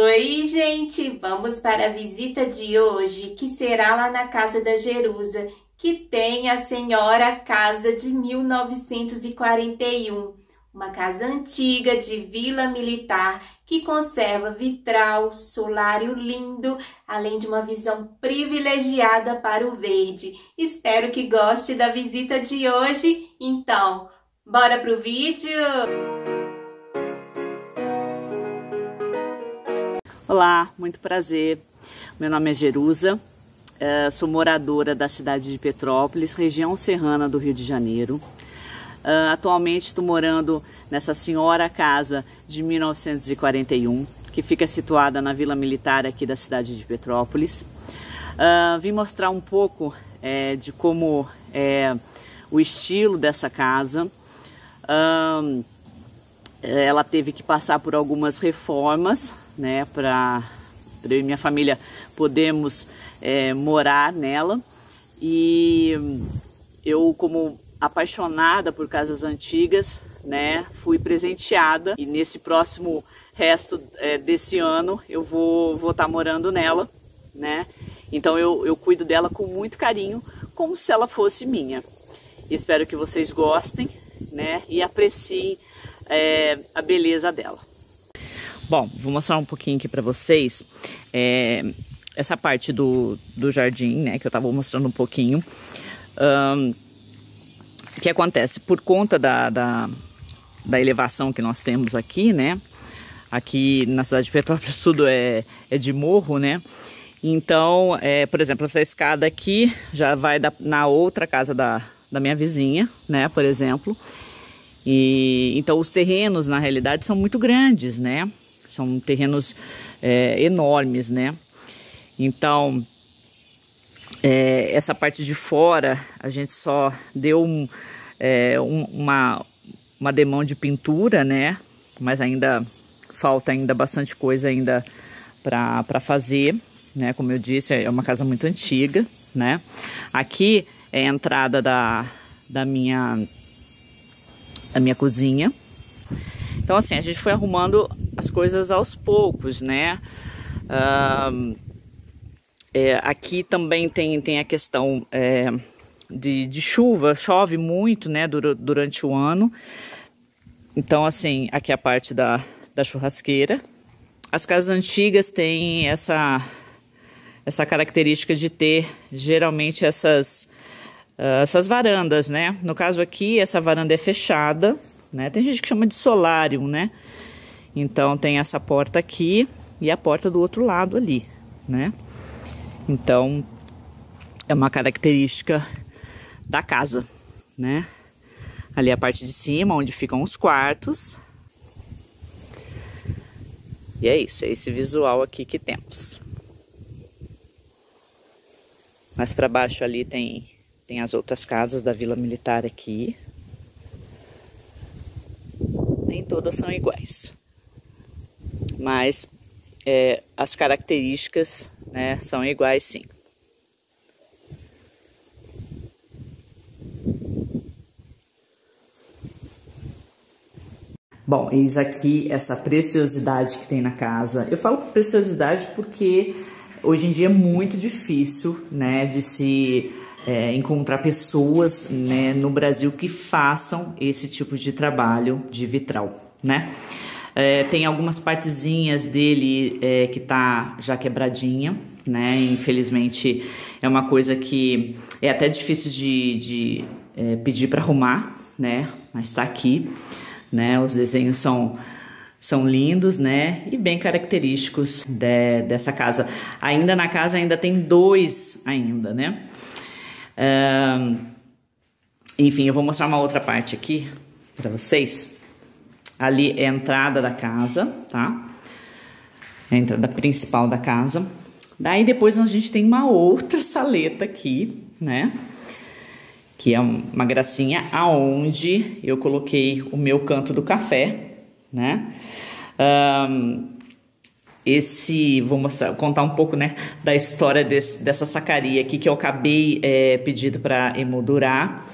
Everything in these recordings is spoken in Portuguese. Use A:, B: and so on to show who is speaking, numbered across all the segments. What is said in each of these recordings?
A: Oi, gente! Vamos para a visita de hoje, que será lá na casa da Jerusa, que tem a senhora casa de 1941. Uma casa antiga de vila militar que conserva vitral, solário lindo, além de uma visão privilegiada para o verde. Espero que goste da visita de hoje. Então, bora pro vídeo?
B: Olá, muito prazer. Meu nome é Jerusa, sou moradora da cidade de Petrópolis, região serrana do Rio de Janeiro. Atualmente estou morando nessa senhora casa de 1941, que fica situada na Vila Militar aqui da cidade de Petrópolis. Vim mostrar um pouco de como é o estilo dessa casa. Ela teve que passar por algumas reformas, né, para eu e minha família podermos morar nela. E eu, como apaixonada por casas antigas, né, fui presenteada, e nesse próximo resto desse ano eu vou estar morando nela, né? Então eu cuido dela com muito carinho, como se ela fosse minha. Espero que vocês gostem, né, e apreciem a beleza dela. Bom, vou mostrar um pouquinho aqui para vocês essa parte do jardim, né, que eu estava mostrando um pouquinho. O que acontece? Por conta da elevação que nós temos aqui, né, aqui na cidade de Petrópolis tudo é de morro, né, então, por exemplo, essa escada aqui já vai na outra casa da minha vizinha, né, por exemplo. E então os terrenos, na realidade, são muito grandes, né? São terrenos enormes, né? Então, essa parte de fora, a gente só deu uma demão de pintura, né? Mas ainda falta bastante coisa ainda para fazer, né? Como eu disse, é uma casa muito antiga, né? Aqui é a entrada da minha cozinha. Então, assim, a gente foi arrumando as coisas aos poucos, né? Aqui também tem a questão de chuva, chove muito, né, durante o ano. Então, assim, aqui é a parte da churrasqueira. As casas antigas têm essa característica de ter, geralmente, essas varandas, né? No caso aqui, essa varanda é fechada, né? Tem gente que chama de solário, né? Então tem essa porta aqui e a porta do outro lado ali, né? Então é uma característica da casa, né? Ali é a parte de cima, onde ficam os quartos. E é isso, é esse visual aqui que temos. Mais para baixo ali tem as outras casas da Vila Militar aqui. Nem todas são iguais. Mas as características, né, são iguais, sim. Bom, eis aqui essa preciosidade que tem na casa. Eu falo preciosidade porque hoje em dia é muito difícil, né, de se encontrar pessoas, né, no Brasil que façam esse tipo de trabalho de vitral, né? Tem algumas partezinhas dele que tá já quebradinha, né? Infelizmente é uma coisa que é até difícil de pedir para arrumar, né? Mas tá aqui, né? Os desenhos são lindos, né? E bem característicos dessa casa. Ainda na casa ainda tem dois ainda, né? Enfim, eu vou mostrar uma outra parte aqui para vocês. Ali é a entrada da casa, tá? É a entrada principal da casa. Daí depois a gente tem uma outra saleta aqui, né? Que é uma gracinha aonde eu coloquei o meu canto do café, né? Vou contar um pouco, né, da história dessa sacaria aqui que eu acabei pedindo para emoldurar.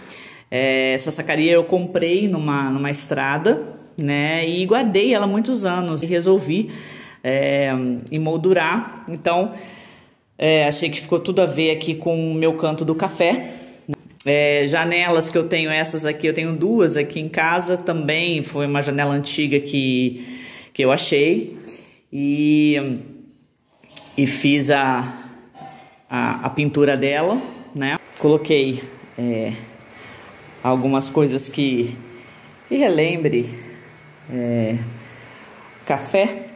B: Essa sacaria eu comprei numa estrada, né, e guardei ela há muitos anos e resolvi emoldurar. Então, achei que ficou tudo a ver aqui com o meu canto do café. Janelas que eu tenho, essas aqui, eu tenho duas aqui em casa também. Foi uma janela antiga que eu achei. E fiz a pintura dela, né? Coloquei algumas coisas que relembre café.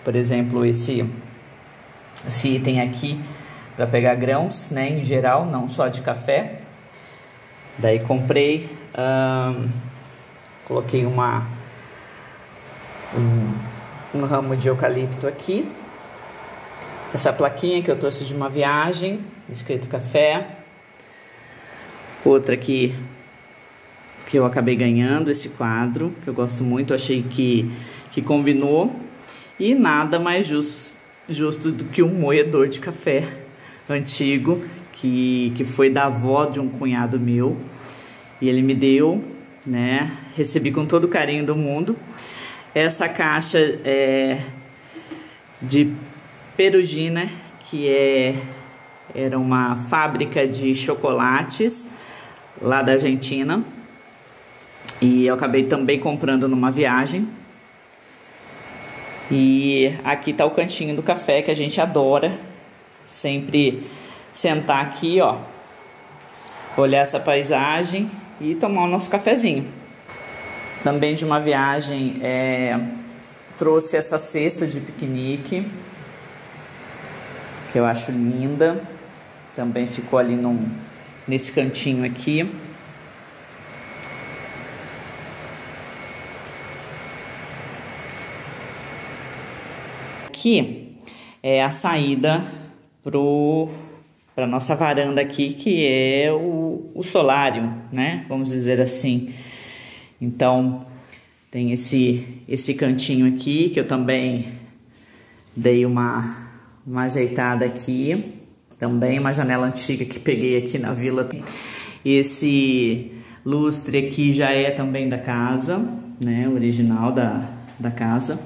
B: Por exemplo, esse item aqui para pegar grãos, né, em geral, não só de café. Daí comprei, coloquei um ramo de eucalipto aqui. Essa plaquinha que eu trouxe de uma viagem, escrito café. Outra aqui que eu acabei ganhando, esse quadro, que eu gosto muito, achei que combinou. E nada mais justo do que um moedor de café antigo, que foi da avó de um cunhado meu. E ele me deu, né? Recebi com todo o carinho do mundo. Essa caixa de Perugina, que era uma fábrica de chocolates lá da Argentina. E eu acabei também comprando numa viagem. E aqui tá o cantinho do café, que a gente adora sempre sentar aqui, ó, olhar essa paisagem e tomar o nosso cafezinho. Também de uma viagem, trouxe essa cesta de piquenique, que eu acho linda. Também ficou ali nesse cantinho aqui. Aqui é a saída para nossa varanda aqui, que é o solário, né? Vamos dizer assim. Então, tem esse cantinho aqui, que eu também dei uma ajeitada aqui. Também uma janela antiga que peguei aqui na vila. Esse lustre aqui já é também da casa, né? Original da casa.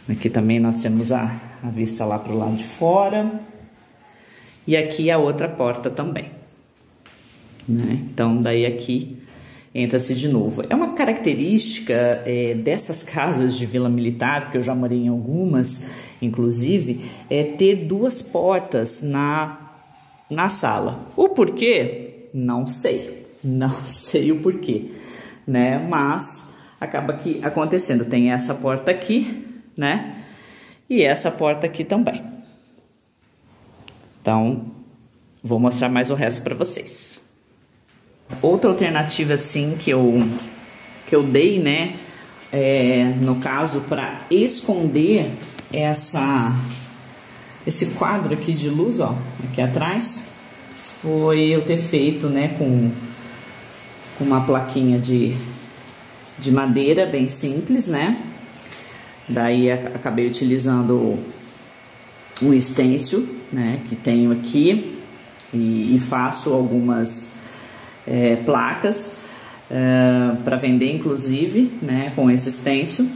B: Aqui também nós temos a vista lá para o lado de fora. E aqui a outra porta também, né? Então, daí aqui entra-se de novo. É uma característica dessas casas de vila militar, porque eu já morei em algumas, inclusive, ter duas portas na sala. O porquê? Não sei. Não sei o porquê, né? Mas acaba que acontecendo. Tem essa porta aqui, né? E essa porta aqui também. Então, vou mostrar mais o resto para vocês. Outra alternativa, assim, que eu dei, né? No caso, para esconder esse quadro aqui de luz, ó, aqui atrás, foi eu ter feito, né, com uma plaquinha de madeira bem simples, né? Daí acabei utilizando um stencil, né, que tenho aqui, e faço algumas placas para vender, inclusive, né, com esse stencil,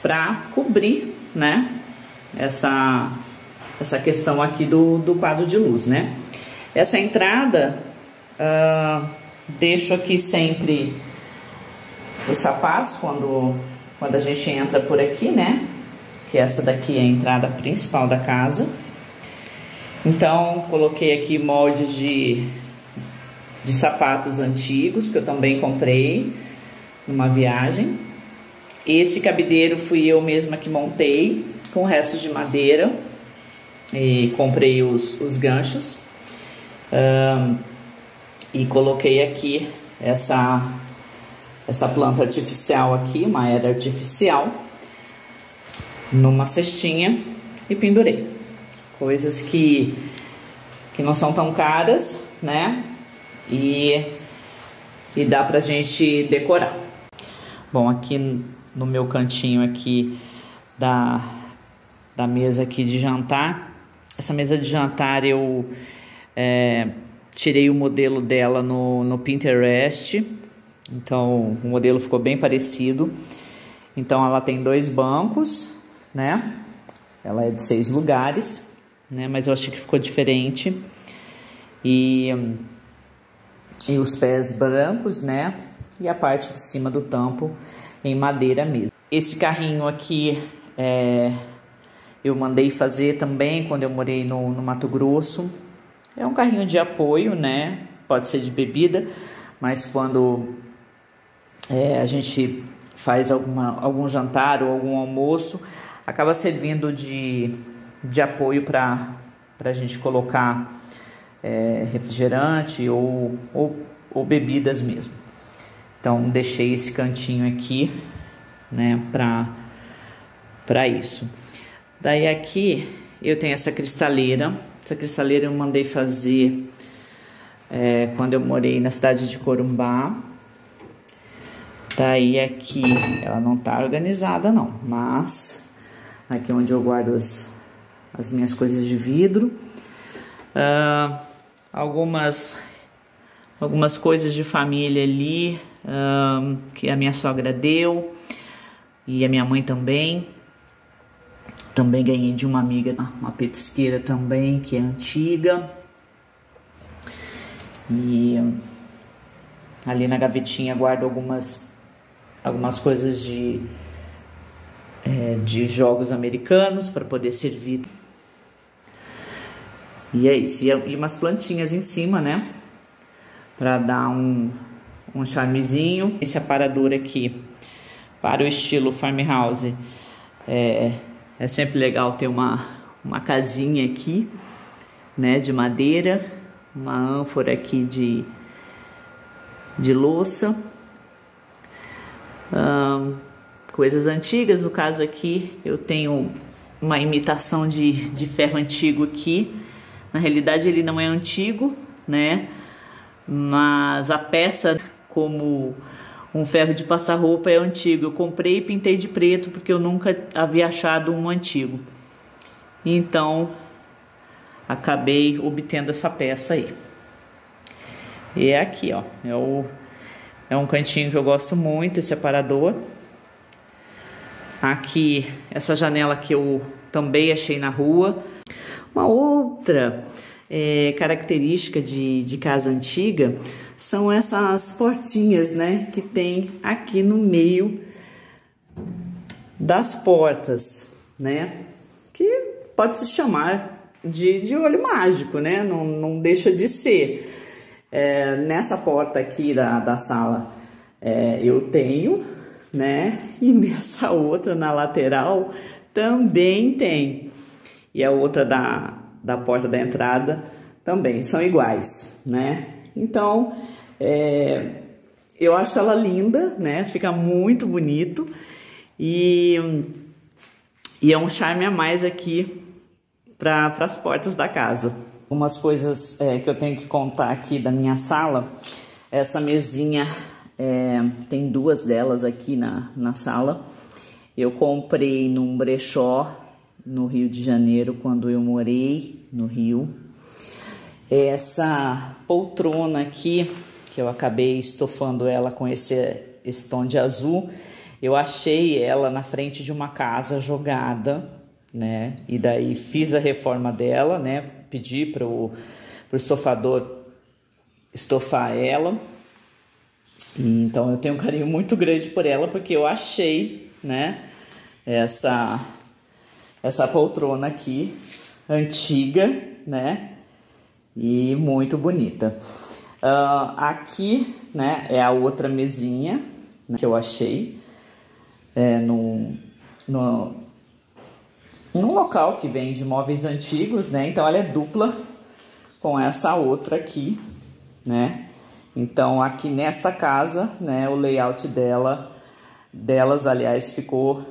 B: para cobrir, né, essa questão aqui do quadro de luz, né. Essa entrada, deixo aqui sempre os sapatos quando a gente entra por aqui, né? Que essa daqui é a entrada principal da casa. Então, coloquei aqui moldes de sapatos antigos, que eu também comprei numa viagem. Esse cabideiro fui eu mesma que montei, com restos de madeira. E comprei os ganchos. E coloquei aqui essa planta artificial aqui, uma era artificial, numa cestinha e pendurei. Coisas que não são tão caras, né? E dá pra gente decorar. Bom, aqui no meu cantinho aqui da mesa aqui de jantar, essa mesa de jantar eu tirei o modelo dela no Pinterest. Então, o modelo ficou bem parecido. Então ela tem 2 bancos, né? Ela é de 6 lugares, né? Mas eu achei que ficou diferente. E os pés brancos, né? E a parte de cima do tampo em madeira mesmo. Esse carrinho aqui eu mandei fazer também quando eu morei no Mato Grosso. É um carrinho de apoio, né? Pode ser de bebida, mas quando a gente faz algum jantar ou algum almoço, acaba servindo de apoio para a gente colocar refrigerante ou bebidas mesmo. Então deixei esse cantinho aqui, né, para isso. Daí aqui eu tenho essa cristaleira. Essa cristaleira eu mandei fazer quando eu morei na cidade de Corumbá. Daí aqui ela não tá organizada não, mas aqui é onde eu guardo as minhas coisas de vidro. Algumas coisas de família ali que a minha sogra deu e a minha mãe também. Também ganhei de uma amiga uma petisqueira também, que é antiga. E ali na gavetinha guardo algumas coisas de jogos americanos para poder servir. E é isso. E umas plantinhas em cima, né? Para dar um charmezinho. Esse aparador aqui, para o estilo farmhouse, é sempre legal ter uma casinha aqui, né, de madeira, uma ânfora aqui de louça, coisas antigas. No caso aqui eu tenho uma imitação de ferro antigo aqui. Na realidade ele não é antigo, né, mas a peça, como um ferro de passar roupa, é antigo. Eu comprei e pintei de preto porque eu nunca havia achado um antigo. Então acabei obtendo essa peça aí. E é aqui, ó. É um cantinho que eu gosto muito, esse aparador. Aqui, essa janela que eu também achei na rua. Uma outra característica de casa antiga são essas portinhas, né, que tem aqui no meio das portas, né, que pode se chamar de olho mágico, né, não deixa de ser. Nessa porta aqui da sala eu tenho, né, e nessa outra na lateral também tem, e a outra da porta da entrada também são iguais, né. Então, eu acho ela linda, né? Fica muito bonito e é um charme a mais aqui para as portas da casa. Umas coisas que eu tenho que contar aqui da minha sala. Essa mesinha, tem 2 delas aqui na sala. Eu comprei num brechó no Rio de Janeiro, quando eu morei no Rio. Essa poltrona aqui, que eu acabei estofando ela com esse tom de azul, eu achei ela na frente de uma casa jogada, né? E daí fiz a reforma dela, né? Pedi pro estofador estofar ela. E então eu tenho um carinho muito grande por ela, porque eu achei, né, essa poltrona aqui antiga, né? E muito bonita. Aqui, né, é a outra mesinha, né, que eu achei num local que vende móveis antigos, né? Então ela é dupla com essa outra aqui, né? Então aqui nesta casa, né, o layout delas, aliás, ficou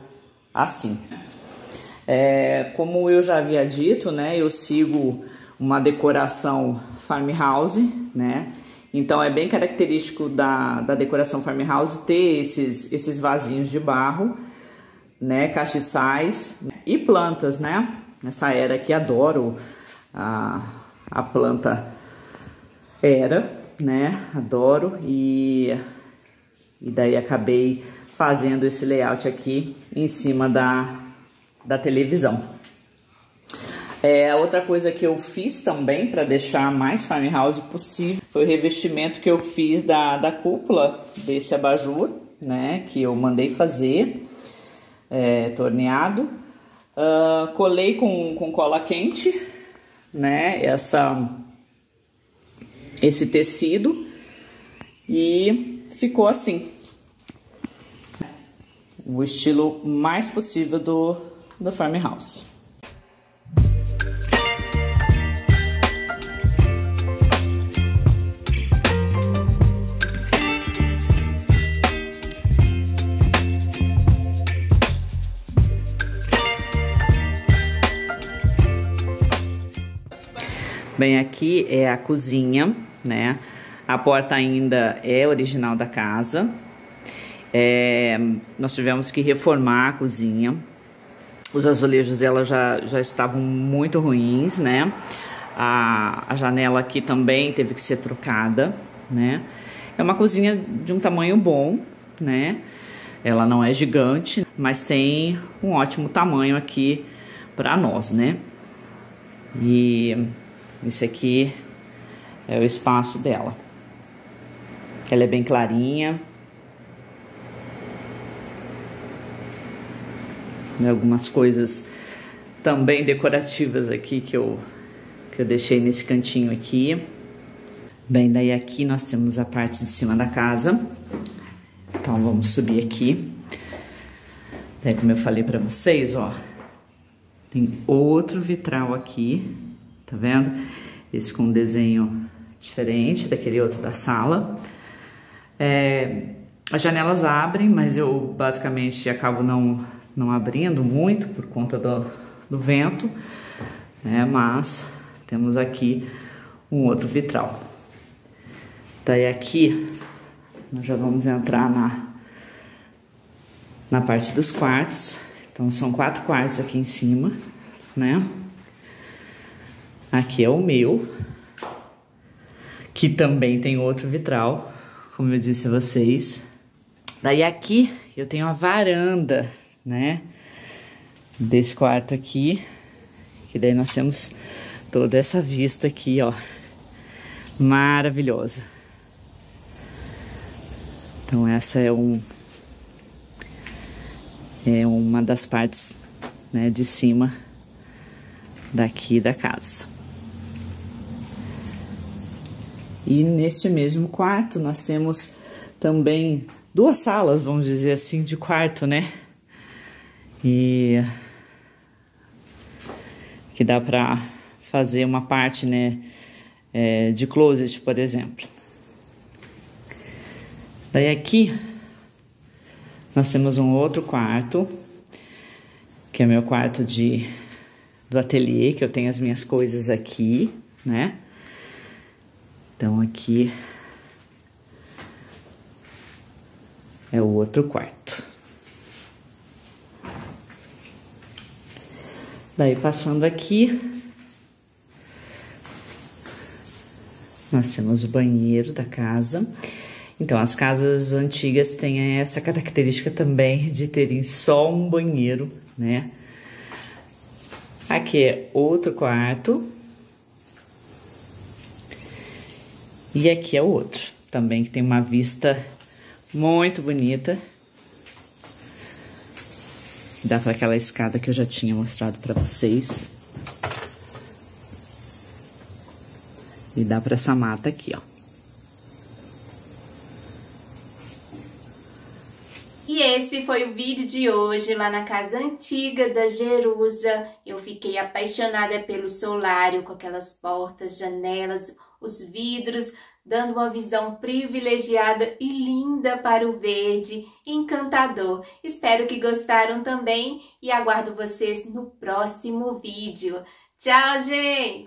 B: assim. Como eu já havia dito, né, eu sigo uma decoração farmhouse, né? Então é bem característico da decoração farmhouse ter esses vasinhos de barro, né, castiçais e plantas, né? Essa era aqui, adoro a planta era, né? Adoro, e daí acabei fazendo esse layout aqui em cima da televisão. Outra coisa que eu fiz também para deixar mais farmhouse possível foi o revestimento que eu fiz da cúpula desse abajur, né, que eu mandei fazer, torneado. Colei com cola quente, né, esse tecido, e ficou assim, o estilo mais possível do farmhouse. Bem, aqui é a cozinha, né? A porta ainda é original da casa. Nós tivemos que reformar a cozinha. Os azulejos dela já estavam muito ruins, né? A janela aqui também teve que ser trocada, né? É uma cozinha de um tamanho bom, né? Ela não é gigante, mas tem um ótimo tamanho aqui para nós, né? E esse aqui é o espaço dela. Ela é bem clarinha. Algumas coisas também decorativas aqui que eu deixei nesse cantinho aqui. Bem, daí aqui nós temos a parte de cima da casa. Então vamos subir aqui. Daí, como eu falei pra vocês, ó, tem outro vitral aqui. Tá vendo? Esse com um desenho diferente daquele outro da sala. As janelas abrem, mas eu basicamente acabo não abrindo muito por conta do vento, né? Mas temos aqui um outro vitral. Daí aqui nós já vamos entrar na parte dos quartos. Então são 4 quartos aqui em cima, né? Aqui é o meu, que também tem outro vitral, como eu disse a vocês. Daí aqui eu tenho a varanda, né, desse quarto aqui, que daí nós temos toda essa vista aqui, ó, maravilhosa. Então essa é uma das partes, né, de cima daqui da casa. E neste mesmo quarto nós temos também 2 salas, vamos dizer assim, de quarto, né? E que dá pra fazer uma parte, né, de closet, por exemplo. Daí aqui nós temos um outro quarto, que é meu quarto do ateliê, que eu tenho as minhas coisas aqui, né? Então aqui é o outro quarto. Daí passando aqui, nós temos o banheiro da casa. Então as casas antigas têm essa característica também de terem só um banheiro, né? Aqui é outro quarto. E aqui é o outro, também que tem uma vista muito bonita. Dá para aquela escada que eu já tinha mostrado para vocês. E dá para essa mata aqui, ó.
A: E esse foi o vídeo de hoje lá na casa antiga da Jerusa. Eu fiquei apaixonada pelo solário, com aquelas portas, janelas, os vidros, dando uma visão privilegiada e linda para o verde, encantador. Espero que gostaram também e aguardo vocês no próximo vídeo. Tchau, gente!